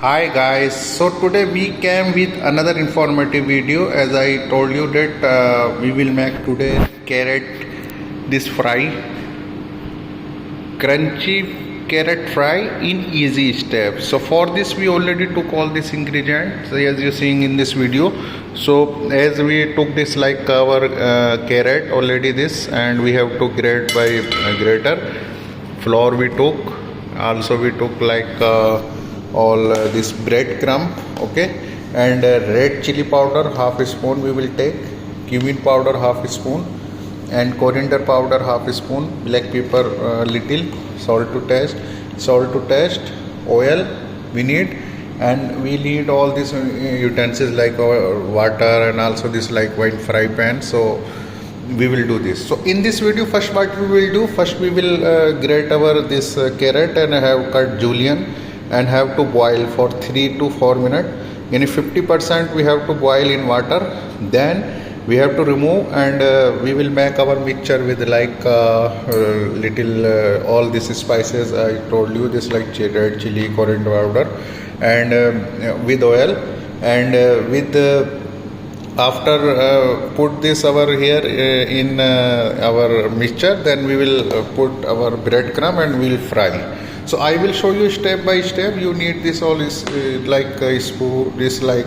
Hi guys, so today we came with another informative video. As I told you that we will make today carrot this fry, crunchy carrot fry in easy steps. So for this we already took all these ingredients as you seeing in this video. So as we took this like our carrot already this, and we have to grate by grater. Flour we took, also we took like all this bread crumb, okay, and red chili powder half a spoon we will take, cumin powder half a spoon, and coriander powder half a spoon, black pepper little, salt to taste, oil we need, and we need all these utensils like water and also this like white fry pan. So we will do this. So in this video, first what we will do, first we will grate our this carrot and have cut julienne and have to boil for 3 to 4 minutes. In 50% we have to boil in water, then we have to remove, and we will make our mixture with like little all these spices I told you, this like red chili, coriander powder, and with oil, and with after put this over here in our mixture, then we will put our breadcrumb and we will fry. So I will show you step by step. You need this all is like a spoon, this like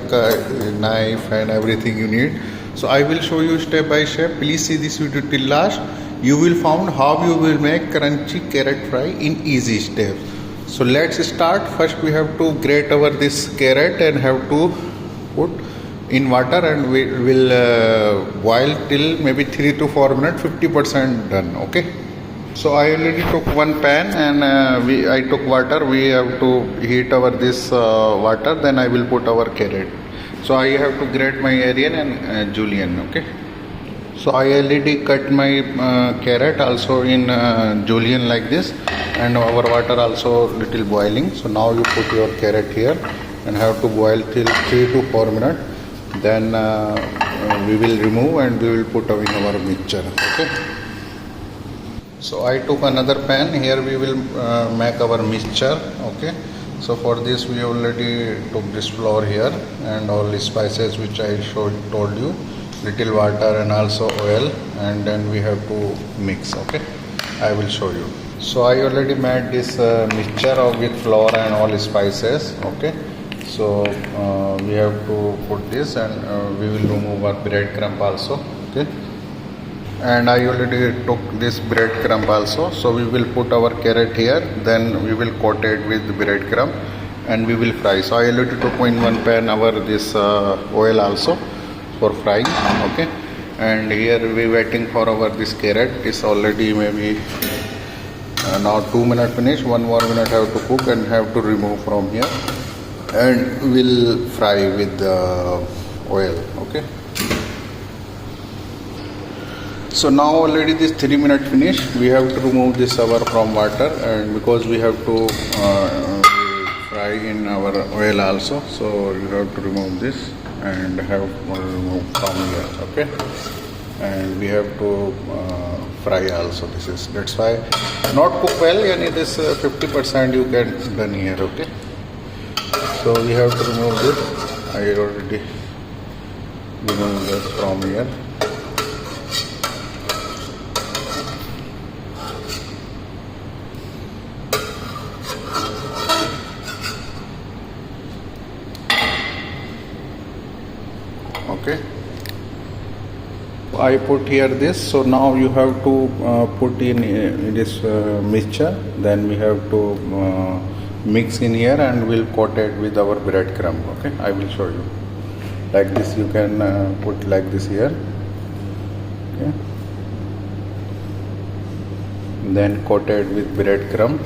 knife and everything you need. So I will show you step by step. Please see this video till last. You will find how you will make crunchy carrot fry in easy steps. So let's start. First we have to grate over this carrot and have to put in water, and we will boil till maybe 3 to 4 minutes, 50% done, okay. So I already took one pan, and I took water. We have to heat our this water, then I will put our carrot. So I have to grate my onion and julienne, okay. So I already cut my carrot also in julienne like this, and our water also little boiling. So now you put your carrot here and have to boil till 3 to 4 minutes. Then we will remove and we will put in our mixture, okay. So I took another pan. Here we will make our mixture, okay. So for this we already took this flour here and all the spices which I told you, little water and also oil, and then we have to mix, okay. I will show you. So I already made this mixture with flour and all the spices, okay. So we have to put this, and we will remove our breadcrumb also, okay. And I already took this breadcrumb also. So we will put our carrot here, then we will coat it with breadcrumb and we will fry. So I already took in one pan our this oil also for frying, okay. And here we waiting for our this carrot. It's already maybe now 2 minutes finished. 1 more minute have to cook and have to remove from here, and we'll fry with the oil, okay. So now already this 3 minutes finished. We have to remove this our from water, and because we have to fry in our oil also, so you have to remove this and have remove from here, okay. And we have to fry also. That's why not cook well, and this 50% you can done here, okay. So we have to remove this. I already removed this from here. Okay. I put here this. So now you have to put in this mixture. Then we have to mix in here, and we'll coat it with our breadcrumb, okay. I will show you like this. You can put like this here, okay. Then coated with breadcrumb,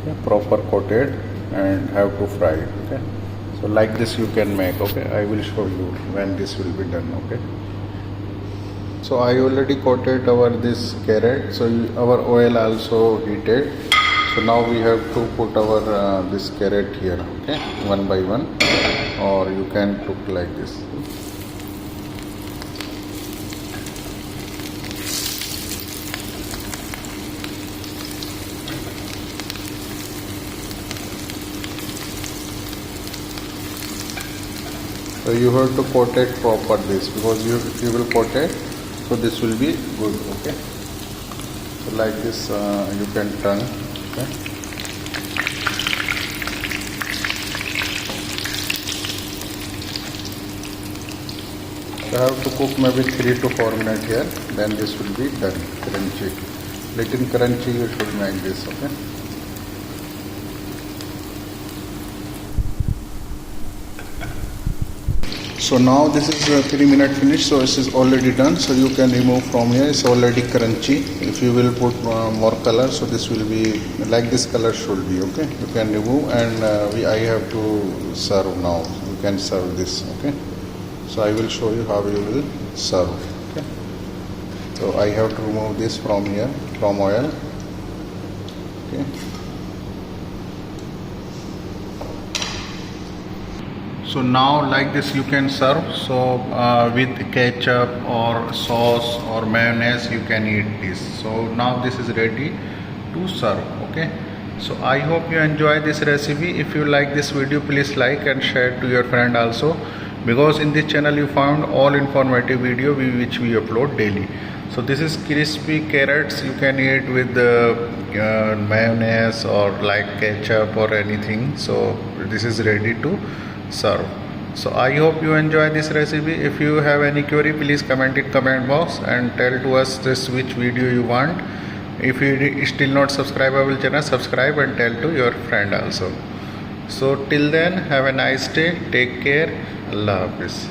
okay, proper coated, and have to fry it, okay. So like this you can make, okay. I will show you when this will be done, okay. So I already coated our this carrot. So our oil also heated. So now we have to put our this carrot here, okay, one by one, or you can cook like this. So you have to coat it proper this, because you will coat it, so this will be good. Okay. So like this you can turn. Okay. So I have to cook maybe 3 to 4 minutes here. Then this will be done. Crunchy. Little crunchy you should make this. Okay. So now this is 3 minutes finished, so this is already done, so you can remove from here. It's already crunchy. If you will put more color, so this will be like this color should be. Okay, you can remove, and I have to serve now. You can serve this. Okay, so I will show you how you will serve. Okay, so I have to remove this from here, from oil. Okay. So now like this you can serve. So with ketchup or sauce or mayonnaise you can eat this. So now this is ready to serve. Okay. So I hope you enjoy this recipe. If you like this video, please like and share to your friend also, because in this channel you found all informative video which we upload daily. So this is crispy carrots. You can eat with mayonnaise or like ketchup or anything. So this is ready to serve. So I hope you enjoy this recipe. If you have any query, please comment in comment box and tell to us this which video you want. If you still not subscribe our channel, subscribe and tell to your friend also. So till then, have a nice day. Take care. Allah Hafiz.